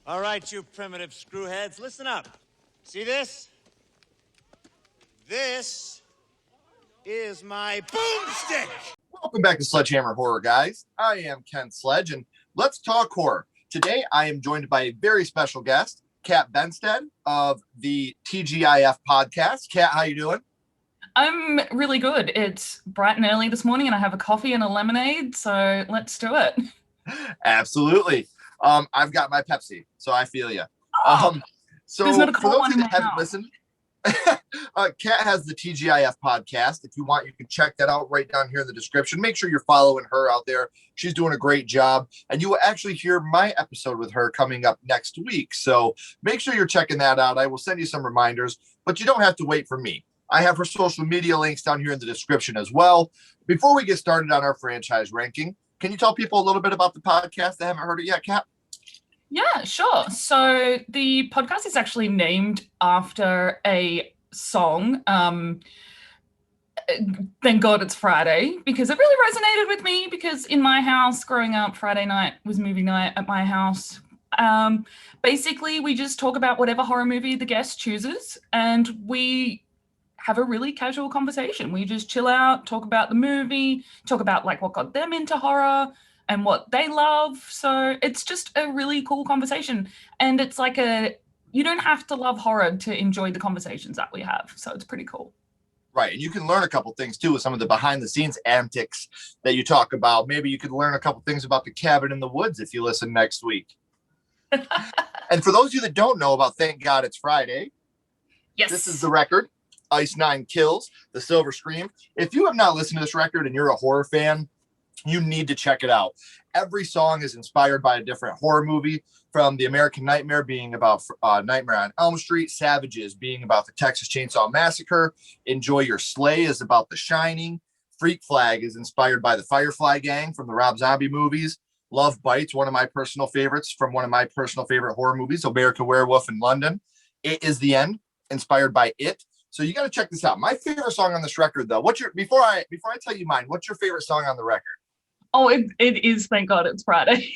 All right, you primitive screwheads, listen up. See this? This is my boomstick! Welcome back to Sledgehammer Horror, guys. I am Ken Sledge, and let's talk horror. Today, I am joined by a very special guest, Kat Benstead of the TGIF podcast. Kat, how you doing? I'm really good. It's bright and early this morning, and I have a coffee and a lemonade, so let's do it. Absolutely. I've got my Pepsi, so I feel you. So There's not a for cold those one of you in that my haven't house. listened, Kat has the TGIF podcast. If you want, you can check that out right down here in the description. Make sure you're following her out there. She's doing a great job. And you will actually hear my episode with her coming up next week. So make sure you're checking that out. I will send you some reminders, but you don't have to wait for me. I have her social media links down here in the description as well. Before we get started on our franchise ranking, can you tell people a little bit about the podcast that haven't heard it yet, Kat? Yeah, sure. So the podcast is actually named after a song. Thank God it's Friday, because it really resonated with me, because in my house growing up, Friday night was movie night at my house. Basically, we just talk about whatever horror movie the guest chooses, and we have a really casual conversation. We just chill out, talk about the movie, talk about like what got them into horror and what they love. So it's just a really cool conversation. And it's like you don't have to love horror to enjoy the conversations that we have. So it's pretty cool. Right. And you can learn a couple things too with some of the behind the scenes antics that you talk about. Maybe you could learn a couple things about the cabin in the woods if you listen next week. And for those of you that don't know about Thank God It's Friday, Yes. This is the record, Ice Nine Kills, The Silver Scream. If you have not listened to this record and you're a horror fan, you need to check it out. Every song is inspired by a different horror movie, from The American Nightmare being about Nightmare on Elm Street, Savages being about the Texas Chainsaw Massacre, Enjoy Your Slay is about The Shining, Freak Flag is inspired by the Firefly Gang from the Rob Zombie movies, Love Bites, one of my personal favorites from one of my personal favorite horror movies, American Werewolf in London, It Is the End, inspired by It. So you got to check this out. My favorite song on this record, though, before I tell you mine, what's your favorite song on the record? Oh, it is Thank God It's Friday.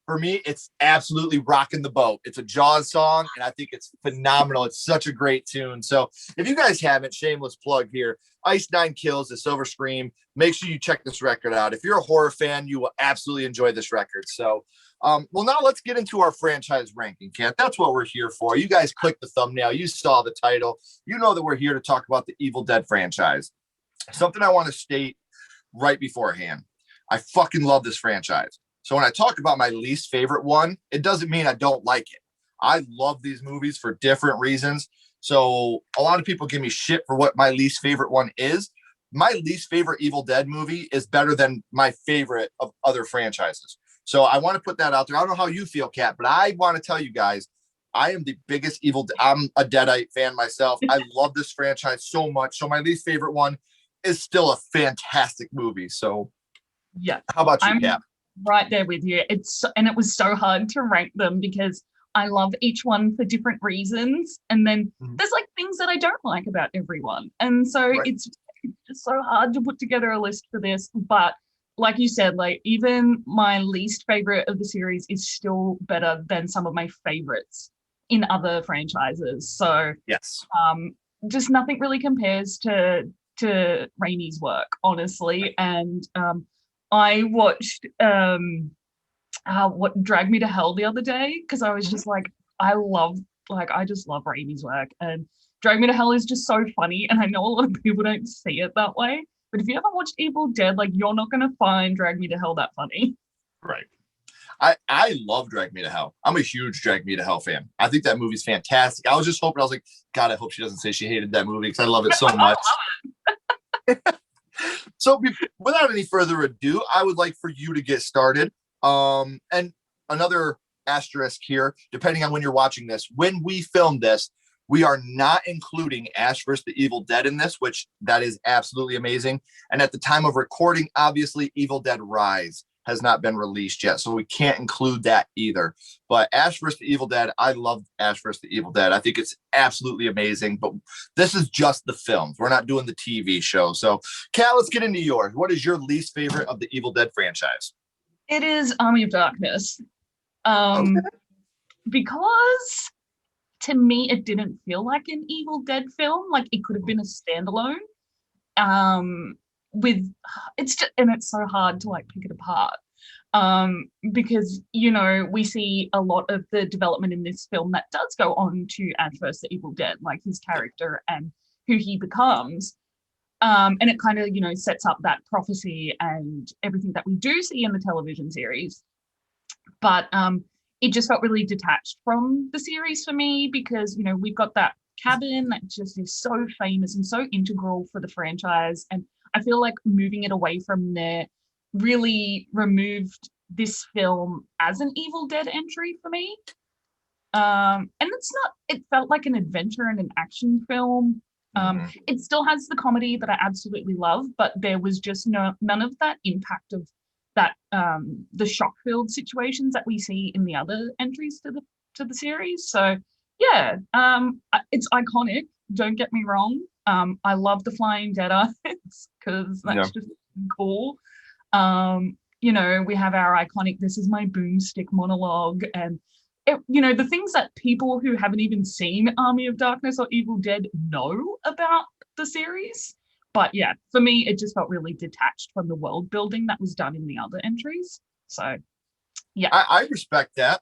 For me, it's absolutely rocking the boat. It's a Jaws song, and I think it's phenomenal. It's such a great tune. So if you guys haven't, shameless plug here, Ice Nine Kills, The Silver Scream, make sure you check this record out. If you're a horror fan, you will absolutely enjoy this record. So, well, now let's get into our franchise ranking, Kat. That's what we're here for. You guys clicked the thumbnail. You saw the title. You know that we're here to talk about the Evil Dead franchise. Something I want to state right beforehand. I fucking love this franchise. So when I talk about my least favorite one, it doesn't mean I don't like it. I love these movies for different reasons. So a lot of people give me shit for what my least favorite one is. My least favorite Evil Dead movie is better than my favorite of other franchises. So I want to put that out there. I don't know how you feel, Kat, but I want to tell you guys, I am the biggest I'm a Deadite fan myself. I love this franchise so much. So my least favorite one is still a fantastic movie. So Yeah. how about you, Kat? Right there with you. It was so hard to rank them, because I love each one for different reasons, and then there's like things that I don't like about everyone, and so it's just so hard to put together a list for this. But like you said, like even my least favorite of the series is still better than some of my favorites in other franchises. So yes, just nothing really compares to Raimi's work, honestly. And I watched what Drag Me to Hell the other day, because I was just like, I just love Raimi's work, and Drag Me to Hell is just so funny, and I know a lot of people don't see it that way, but if you ever watched Evil Dead, like, you're not gonna find Drag Me to Hell that funny. Right. I love Drag Me to Hell. I'm a huge Drag Me to Hell fan. I think that movie's fantastic. I was just hoping, I was like, God, I hope she doesn't say she hated that movie, because I love it so much. So without any further ado, I would like for you to get started. And another asterisk here, depending on when you're watching this, when we film this, we are not including Ash vs. the Evil Dead in this, which that is absolutely amazing. And at the time of recording, obviously, Evil Dead Rise has not been released yet, so we can't include that either. But Ash vs. the Evil Dead, I love Ash vs. the Evil Dead. I think it's absolutely amazing, but this is just the films. We're not doing the TV show. So, Kat, let's get into yours. What is your least favorite of the Evil Dead franchise? It is Army of Darkness. Okay. because to me it didn't feel like an Evil Dead film. Like it could have been a standalone. With it's just, and it's so hard to like pick it apart. Because we see a lot of the development in this film that does go on to add first the Evil Dead, like his character and who he becomes. And it kind of, sets up that prophecy and everything that we do see in the television series. But it just felt really detached from the series for me because, we've got that cabin that just is so famous and so integral for the franchise. And I feel like moving it away from there really removed this film as an Evil Dead entry for me. And it felt like an adventure and an action film. It still has the comedy that I absolutely love, but there was just none of that impact of that the shock-filled situations that we see in the other entries to the series. So yeah, it's iconic. Don't get me wrong. I love the flying dead eyes because that's just cool. We have our iconic "This is my boomstick" monologue, and the things that people who haven't even seen Army of Darkness or Evil Dead know about the series. But yeah, for me, it just felt really detached from the world building that was done in the other entries. So yeah, I respect that.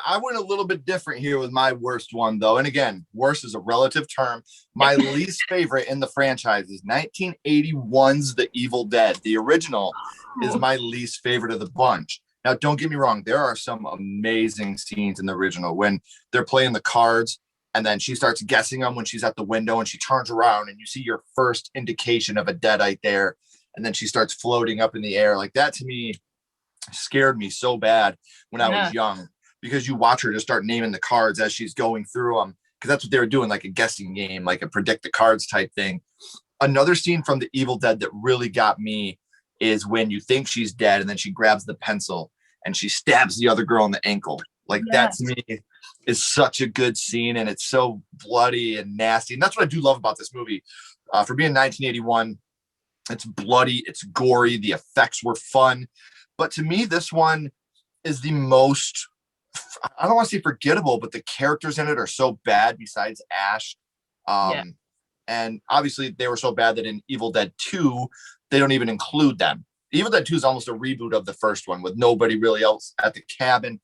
I went a little bit different here with my worst one, though. And again, worst is a relative term. My least favorite in the franchise is 1981's The Evil Dead. The original is my least favorite of the bunch. Now, don't get me wrong. There are some amazing scenes in the original when they're playing the cards and then she starts guessing them when she's at the window and she turns around and you see your first indication of a deadite there. And then she starts floating up in the air. Like that to me scared me so bad when I was young. Because you watch her just start naming the cards as she's going through them, because that's what they were doing, like a guessing game, like a predict the cards type thing. Another scene from The Evil Dead that really got me is when you think she's dead and then she grabs the pencil and she stabs the other girl in the ankle. Like that to me is such a good scene, and it's so bloody and nasty. And that's what I do love about this movie. For being 1981, it's bloody, it's gory, the effects were fun. But to me, this one is the most, I don't want to say forgettable, but the characters in it are so bad besides Ash. And obviously they were so bad that in Evil Dead 2, they don't even include them. Evil Dead 2 is almost a reboot of the first one with nobody really else at the cabin.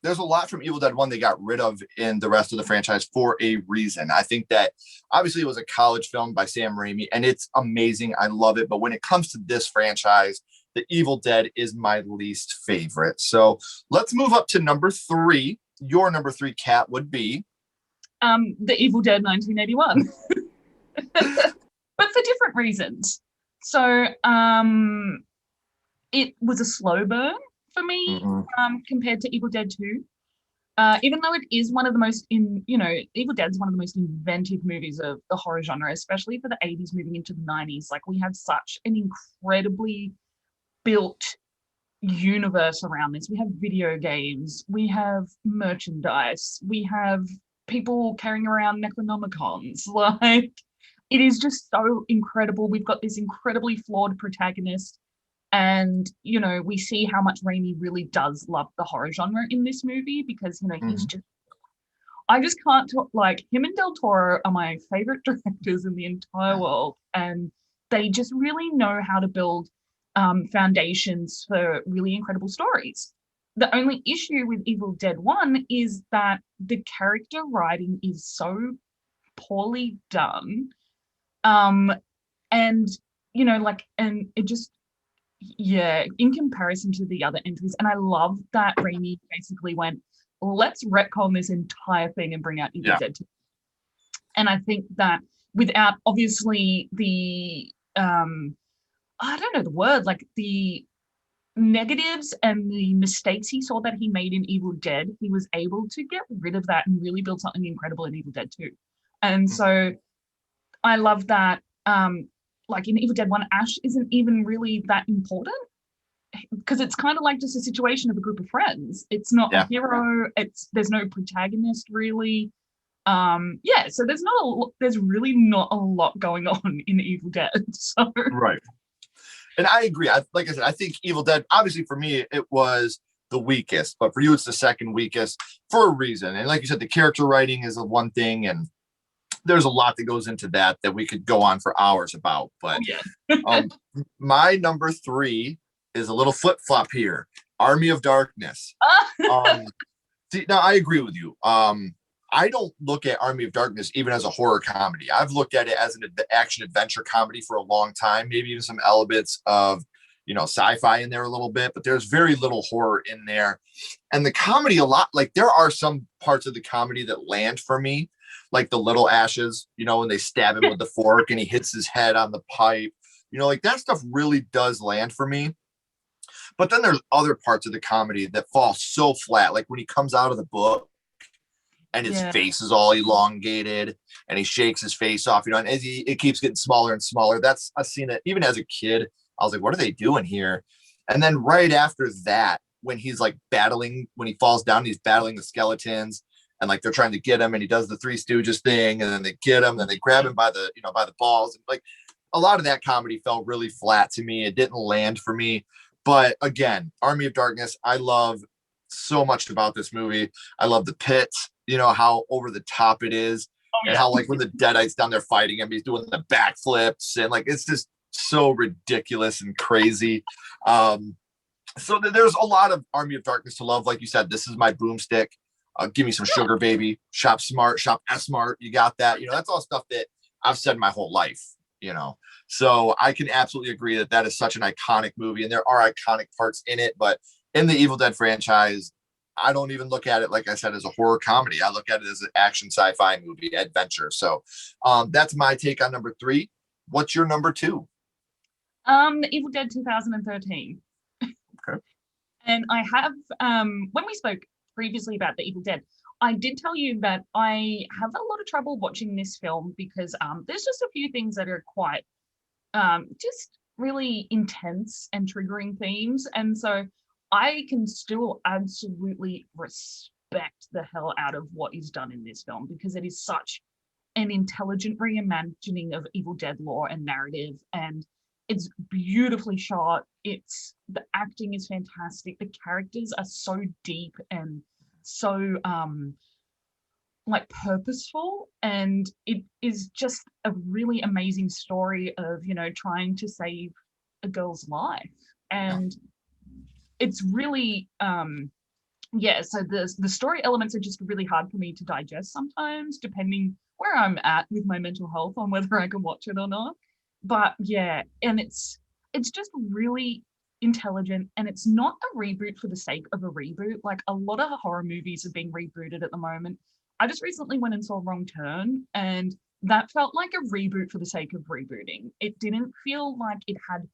There's a lot from Evil Dead 1 they got rid of in the rest of the franchise for a reason. I think that obviously it was a college film by Sam Raimi and it's amazing. I love it. But when it comes to this franchise, The Evil Dead is my least favorite. So let's move up to number 3. Your number 3, Kat, would be? The Evil Dead 1981. But for different reasons. So it was a slow burn for me compared to Evil Dead 2. Even though it is one of the most Evil Dead is one of the most inventive movies of the horror genre, especially for the 80s moving into the 90s. Like we have such an incredibly built universe around this. We have video games, we have merchandise, we have people carrying around Necronomicons. Like it is just so incredible. We've got this incredibly flawed protagonist, and we see how much Raimi really does love the horror genre in this movie because he's just, I just can't talk, like him and Del Toro are my favorite directors in the entire world, and they just really know how to build foundations for really incredible stories. The only issue with Evil Dead 1 is that the character writing is so poorly done. And it just, in comparison to the other entries. And I love that Raimi basically went, let's retcon this entire thing and bring out Evil Dead 2. And I think that without obviously the I don't know the word, like the negatives and the mistakes he saw that he made in Evil Dead, he was able to get rid of that and really build something incredible in Evil Dead 2. And so I love that, like in Evil Dead 1, Ash isn't even really that important because it's kind of like just a situation of a group of friends. It's not a hero. There's no protagonist really. So there's really not a lot going on in Evil Dead. So right. And I agree. Like I said, I think Evil Dead, obviously for me, it was the weakest, but for you, it's the second weakest for a reason. And like you said, the character writing is the one thing, and there's a lot that goes into that we could go on for hours about. But Yeah. my number 3 is a little flip flop here. Army of Darkness. See, now I agree with you. I don't look at Army of Darkness even as a horror comedy. I've looked at it as an action adventure comedy for a long time, maybe even some elements of, sci-fi in there a little bit, but there's very little horror in there. And the comedy, a lot, like there are some parts of the comedy that land for me, like the little ashes, when they stab him with the fork and he hits his head on the pipe, like that stuff really does land for me. But then there's other parts of the comedy that fall so flat, like when he comes out of the book and his face is all elongated and he shakes his face off, and as it keeps getting smaller and smaller. I've seen it even as a kid. I was like, what are they doing here? And then right after that, when he's like battling, when he falls down, he's battling the skeletons and like they're trying to get him and he does the Three Stooges thing and then they get him, then they grab him by the, by the balls. And like a lot of that comedy felt really flat to me. It didn't land for me. But again, Army of Darkness, I love so much about this movie. I love the pit, how over the top it is. And how like when the Deadites down there fighting him, he's doing the backflips and like it's just so ridiculous and crazy. So there's a lot of Army of Darkness to love. Like you said, this is my boomstick. Give me some sugar, baby. Shop smart, shop smart. You got that. That's all stuff that I've said my whole life. So I can absolutely agree that is such an iconic movie, and there are iconic parts in it. But in the Evil Dead franchise, I don't even look at it, like I said, as a horror comedy. I look at it as an action sci-fi movie adventure. So that's my take on number 3. What's your number 2? The Evil Dead 2013. Okay. And I have, when we spoke previously about the Evil Dead, I did tell you that I have a lot of trouble watching this film because there's just a few things that are quite just really intense and triggering themes. And so I can still absolutely respect the hell out of what is done in this film because it is such an intelligent reimagining of Evil Dead lore and narrative, and it's beautifully shot. The acting is fantastic. The characters are so deep and so like purposeful, and it is just a really amazing story of trying to save a girl's life. And it's really so the story elements are just really hard for me to digest sometimes, depending where I'm at with my mental health on whether I can watch it or not. But and it's just really intelligent, and it's not a reboot for the sake of a reboot. Like a lot of horror movies are being rebooted at the moment. I just recently went and saw Wrong Turn, and that felt like a reboot for the sake of rebooting. It didn't feel like it had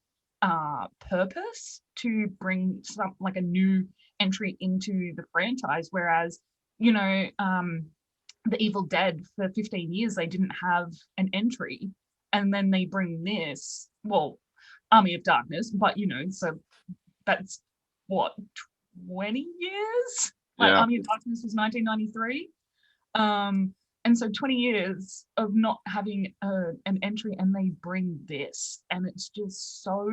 purpose to bring some like a new entry into the franchise, whereas the Evil Dead for 15 years they didn't have an entry, and then they bring this, well, Army of Darkness, but so that's what, 20 years? Like Army of Darkness was 1993. And so 20 years of not having an entry, and they bring this, and it's just so,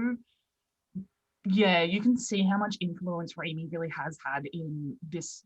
you can see how much influence Raimi really has had in this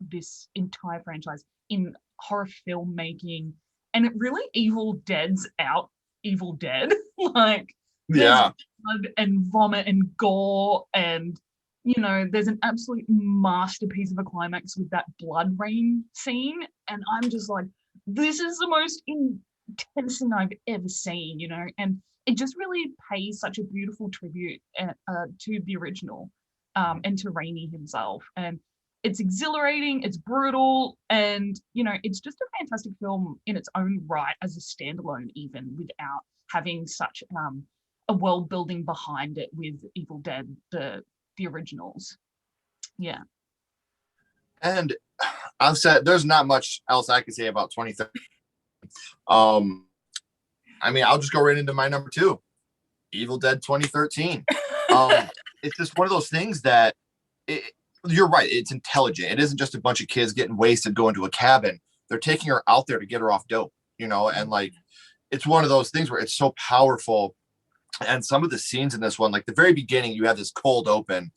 entire franchise, in horror filmmaking, and it really Evil Dead's out Evil Dead. Like there's blood and vomit and gore, and there's an absolute masterpiece of a climax with that blood rain scene, and I'm just like, this is the most intense thing I've ever seen, and it just really pays such a beautiful tribute to the original and to Raimi himself. And it's exhilarating, it's brutal, and it's just a fantastic film in its own right as a standalone, even without having such a world building behind it with Evil Dead, the originals. Yeah. And I've said there's not much else I could say about 2013. I mean, I'll just go right into my number 2, Evil Dead 2013. It's just one of those things that you're right. It's intelligent. It isn't just a bunch of kids getting wasted going to a cabin. They're taking her out there to get her off dope, and like, it's one of those things where it's so powerful. And some of the scenes in this one, like the very beginning, you have this cold open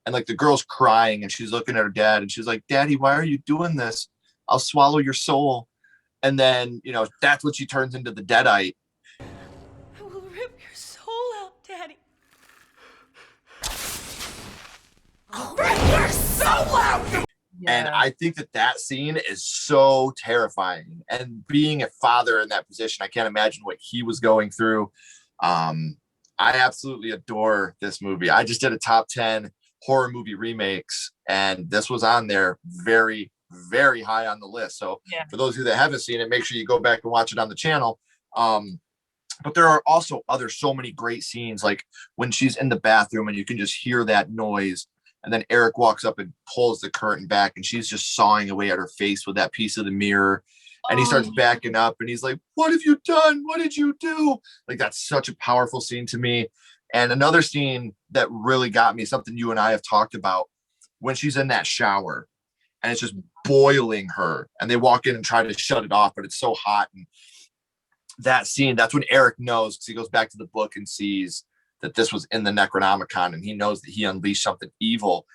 And like the girl's crying and she's looking at her dad and she's like, Daddy, why are you doing this? I'll swallow your soul. And then, you know, that's what she turns into the Deadite. I will rip your soul out, Daddy. I'll rip your soul out! And I think that scene is so terrifying. And being a father in that position, I can't imagine what he was going through. I absolutely adore this movie. I just did a top 10 horror movie remakes, and this was on there very, very high on the list. So for those of you that haven't seen it, make sure you go back and watch it on the channel. But there are also so many great scenes, like when she's in the bathroom and you can just hear that noise. And then Eric walks up and pulls the curtain back and she's just sawing away at her face with that piece of the mirror. And he starts backing up and he's like, what have you done? What did you do? Like, that's such a powerful scene to me. And another scene that really got me, something you and I have talked about, when she's in that shower and it's just boiling her and they walk in and try to shut it off, but it's so hot. And that scene, that's when Eric knows, because he goes back to the book and sees that this was in the Necronomicon and he knows that he unleashed something evil.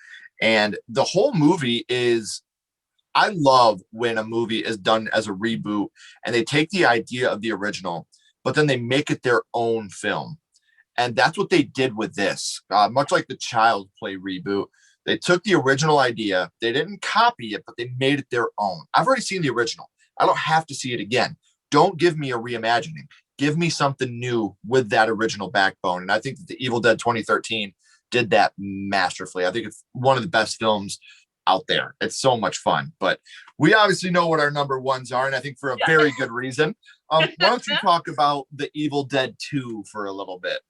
And the whole movie is, I love when a movie is done as a reboot and they take the idea of the original, but then they make it their own film. And that's what they did with this. Much like the Child's Play reboot, they took the original idea, they didn't copy it, but they made it their own. I've already seen the original. I don't have to see it again. Don't give me a reimagining. Give me something new with that original backbone. And I think that the Evil Dead 2013 did that masterfully. I think it's one of the best films out there. It's so much fun. But we obviously know what our number ones are, and I think for a very good reason. Why don't you talk about the Evil Dead 2 for a little bit?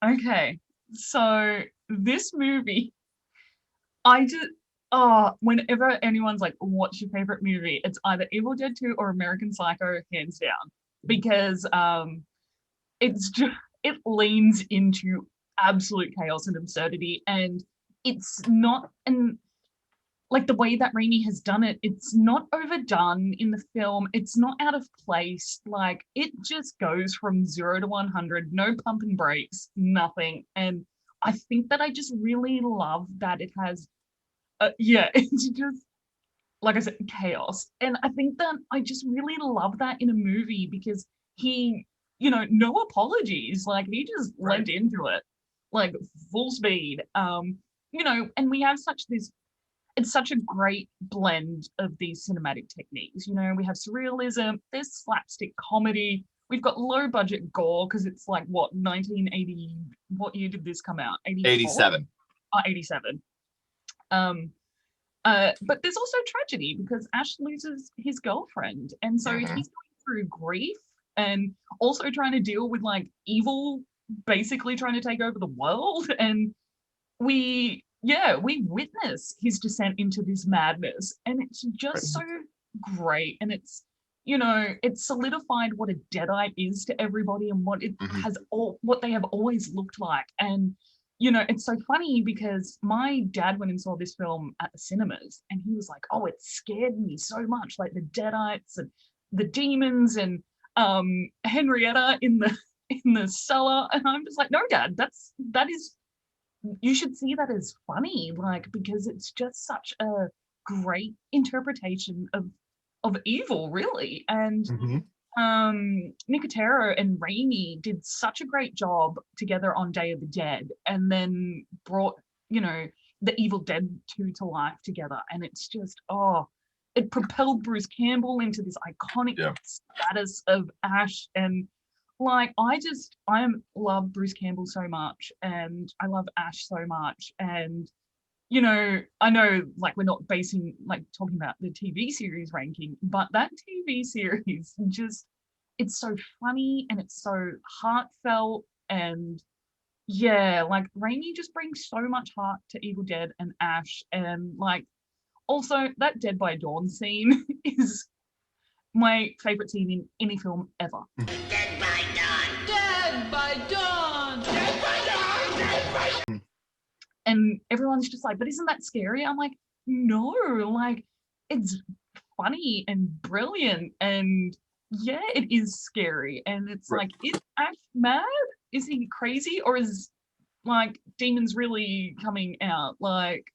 Okay, so this movie, whenever anyone's like, what's your favorite movie? It's either Evil Dead 2 or American Psycho, hands down, because it leans into absolute chaos and absurdity, and it's not, and like the way that Raimi has done it, it's not overdone in the film. It's not out of place. Like, it just goes from 0 to 100, no pump and brakes, nothing. And I think that I just really love that it has, it's just, like I said, chaos. And I think that I just really love that in a movie because he, no apologies. Like, he just went into it, like, full speed. And we have it's such a great blend of these cinematic techniques. We have surrealism, there's slapstick comedy, we've got low budget gore because it's like, what, 1980, what year did this come out? 87. 87. But there's also tragedy because Ash loses his girlfriend. And so he's going through grief and also trying to deal with like evil, basically trying to take over the world. And we witness his descent into this madness, and it's just so great. And it's, it's solidified what a Deadite is to everybody and what it what they have always looked like. And, it's so funny because my dad went and saw this film at the cinemas and he was like, oh, it scared me so much, like the Deadites and the demons and Henrietta in the cellar. And I'm just like, no, Dad, that is, you should see that as funny, like, because it's just such a great interpretation of evil, really. And Nicotero and Raimi did such a great job together on Day of the Dead, and then brought, the Evil Dead 2 to life together. And it's just, it propelled Bruce Campbell into this iconic status of Ash. And like, I love Bruce Campbell so much, and I love Ash so much. And, I know, like, we're not talking about the TV series ranking, but that TV series just, it's so funny and it's so heartfelt. And like, Raimi just brings so much heart to Evil Dead and Ash. And like, also that Dead by Dawn scene is my favorite scene in any film ever. Dead by dawn! Dead by dawn! Dead by dawn! Dead by dawn! And everyone's just like, but isn't that scary? I'm like, no, like, it's funny and brilliant. And yeah, it is scary. And it's like, is Ash mad? Is he crazy? Or is like demons really coming out. Like,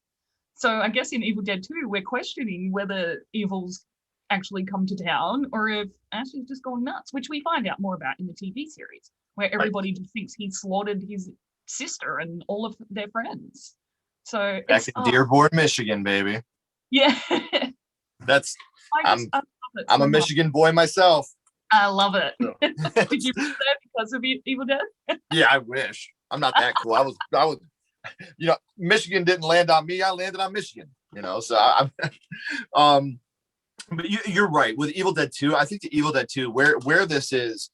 so I guess in Evil Dead 2, we're questioning whether evil's actually come to town or if Ash has just gone nuts, which we find out more about in the TV series, where everybody just thinks he slaughtered his sister and all of their friends. So Back in Dearborn, Michigan, baby. yeah. That's I love it I'm so a much. Michigan boy myself. I love it. So. Did you move there because of Evil Dead? Yeah, I wish. I'm not that cool. I was, Michigan didn't land on me. I landed on Michigan, so but you're right with Evil Dead 2. I think the Evil Dead 2, where this is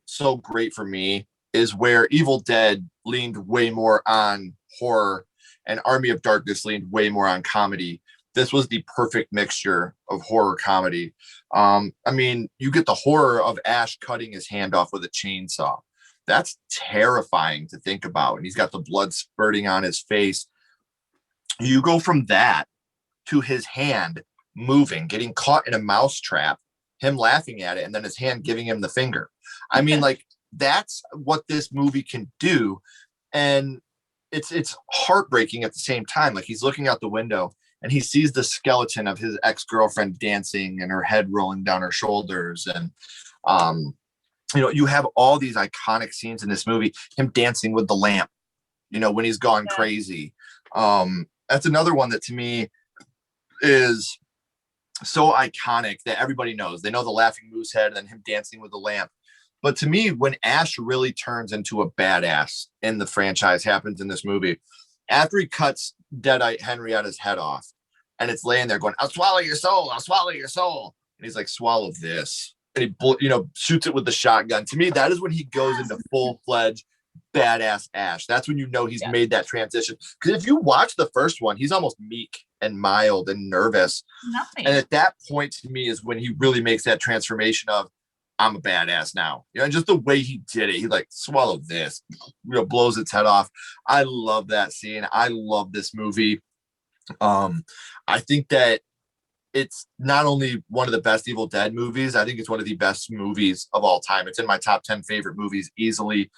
so great for me is where Evil Dead leaned way more on horror and Army of Darkness leaned way more on comedy. This was the perfect mixture of horror comedy. I mean, you get the horror of Ash cutting his hand off with a chainsaw. That's terrifying to think about. And he's got the blood spurting on his face. You go from that to his hand moving, getting caught in a mouse trap, him laughing at it, and then his hand giving him the finger. I mean, like, that's what this movie can do. And it's heartbreaking at the same time. Like, he's looking out the window and he sees the skeleton of his ex-girlfriend dancing and her head rolling down her shoulders. And, you have all these iconic scenes in this movie, him dancing with the lamp, when he's gone crazy. That's another one that to me is so iconic that everybody knows. They know the laughing moose head and then him dancing with the lamp. But to me, when Ash really turns into a badass in the franchise happens in this movie, after he cuts Deadite Henrietta's head off and it's laying there going, I'll swallow your soul. I'll swallow your soul. And he's like, swallow this. And he, shoots it with the shotgun. To me, that is when he goes into full-fledged badass Ash. That's when he's made that transition. Because if you watch the first one, he's almost meek and mild and nervous. Nothing. And at that point, to me, is when he really makes that transformation of, I'm a badass now. And just the way he did it, he like swallowed this, blows its head off. I love that scene. I love this movie. I think that it's not only one of the best Evil Dead movies, I think it's one of the best movies of all time. It's in my top 10 favorite movies easily.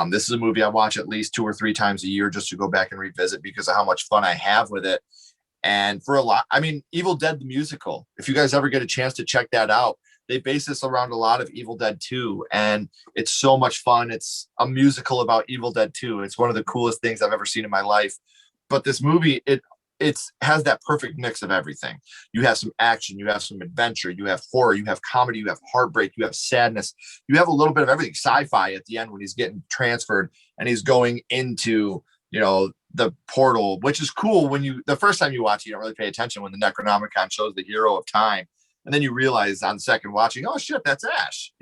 This is a movie I watch at least 2 or 3 times a year just to go back and revisit because of how much fun I have with it. And for a lot, I mean, Evil Dead the musical, if you guys ever get a chance to check that out, they base this around a lot of Evil Dead 2, and it's so much fun. It's a musical about Evil Dead 2. It's one of the coolest things I've ever seen in my life. But this movie, it has that perfect mix of everything. You have some action, you have some adventure, you have horror, you have comedy, you have heartbreak, you have sadness, you have a little bit of everything. Sci-fi at the end when he's getting transferred and he's going into, the portal, which is cool when the first time you watch it, you don't really pay attention when the Necronomicon shows the hero of time. And then you realize on second watching, oh shit, that's Ash,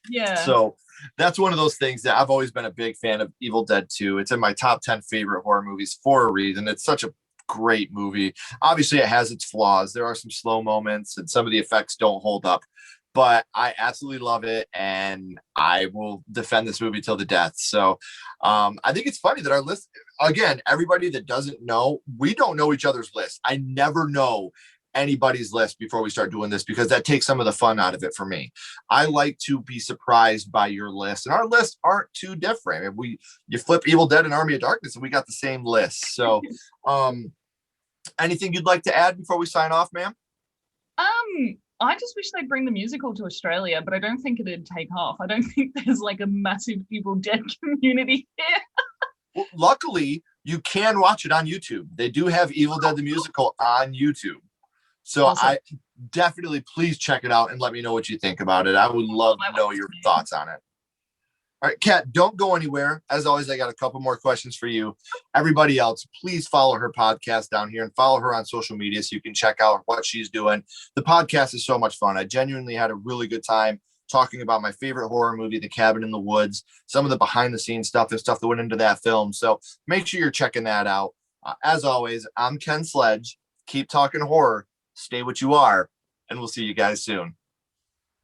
Yeah. So that's one of those things that I've always been a big fan of Evil Dead 2. It's in my top 10 favorite horror movies for a reason. It's such a great movie. Obviously, it has its flaws. There are some slow moments and some of the effects don't hold up, but I absolutely love it. And I will defend this movie till the death. So I think it's funny that our list, again, everybody that doesn't know, we don't know each other's list. I never know anybody's list before we start doing this because that takes some of the fun out of it for me. I like to be surprised by your list, and our lists aren't too different. If you flip Evil Dead and Army of Darkness and we got the same list. So anything you'd like to add before we sign off, ma'am? I just wish they'd bring the musical to Australia, but I don't think it'd take off. I don't think there's like a massive Evil Dead community here. Well, luckily, you can watch it on YouTube. They do have Evil Dead the musical on YouTube. So awesome. I definitely please check it out and let me know what you think about it. I would love to know your thoughts on it. All right, Kat, don't go anywhere. As always, I got a couple more questions for you. Everybody else, please follow her podcast down here and follow her on social media so you can check out what she's doing. The podcast is so much fun. I genuinely had a really good time talking about my favorite horror movie, The Cabin in the Woods, some of the behind the scenes stuff and stuff that went into that film. So make sure you're checking that out. As always, I'm Ken Sledge. Keep talking horror. Stay what you are, and we'll see you guys soon.